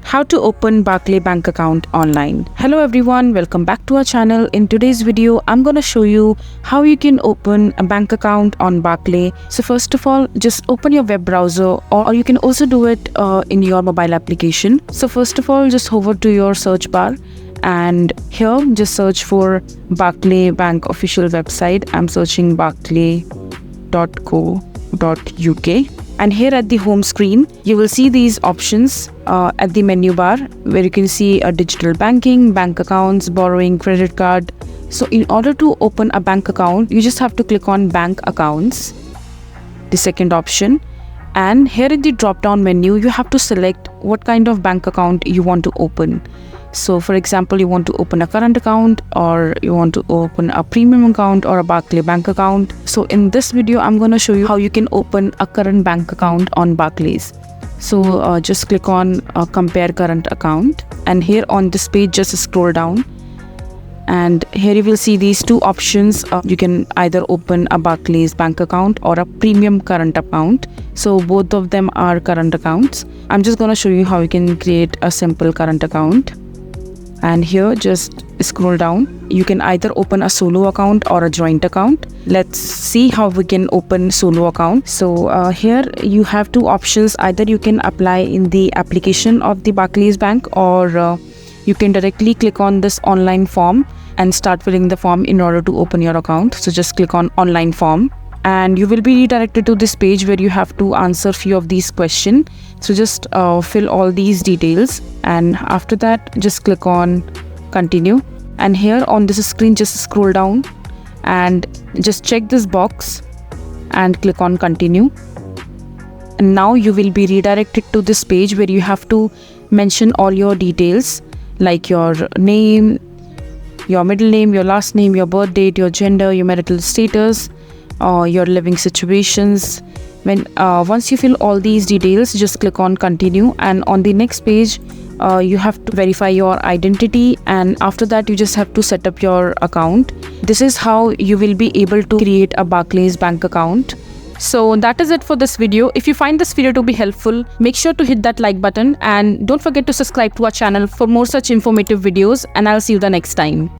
How to open Barclays bank account online. Hello everyone, welcome back to our channel. In today's video, I'm gonna show you how you can open a bank account on Barclays. So first of all, just open your web browser, or you can also do it in your mobile application. So first of all, just hover to your search bar, and here just search for Barclays bank official website. I'm searching barclays.co.uk. And here at the home screen, you will see these options at the menu bar, where you can see digital banking, bank accounts, borrowing, credit card. So in order to open a bank account, you just have to click on bank accounts, the second option. And here in the drop down menu, you have to select what kind of bank account you want to open. So for example, you want to open a current account, or you want to open a premium account, or a Barclays bank account. So in this video, I'm going to show you how you can open a current bank account on Barclays. So just click on compare current account, and here on this page, just scroll down. And here you will see these two options. You can either open a Barclays bank account or a premium current account. So both of them are current accounts. I'm just going to show you how you can create a simple current account. And here just scroll down. You can either open a solo account or a joint account. Let's see how we can open solo account. So here you have two options. Either you can apply in the application of the Barclays bank, or you can directly click on this online form and start filling the form in order to open your account. So just click on online form, and you will be redirected to this page where you have to answer few of these questions. So just fill all these details, and after that just click on continue. And here on this screen, just scroll down and just check this box and click on continue. And now you will be redirected to this page where you have to mention all your details, like your name, your middle name, your last name, your birth date, your gender, your marital status, your living situations. Once you fill all these details, just click on continue, and on the next page you have to verify your identity, and after that you just have to set up your account. This is how you will be able to create a Barclays bank account. So that is it for this video. If you find this video to be helpful, make sure to hit that like button, and don't forget to subscribe to our channel for more such informative videos, and I'll see you the next time.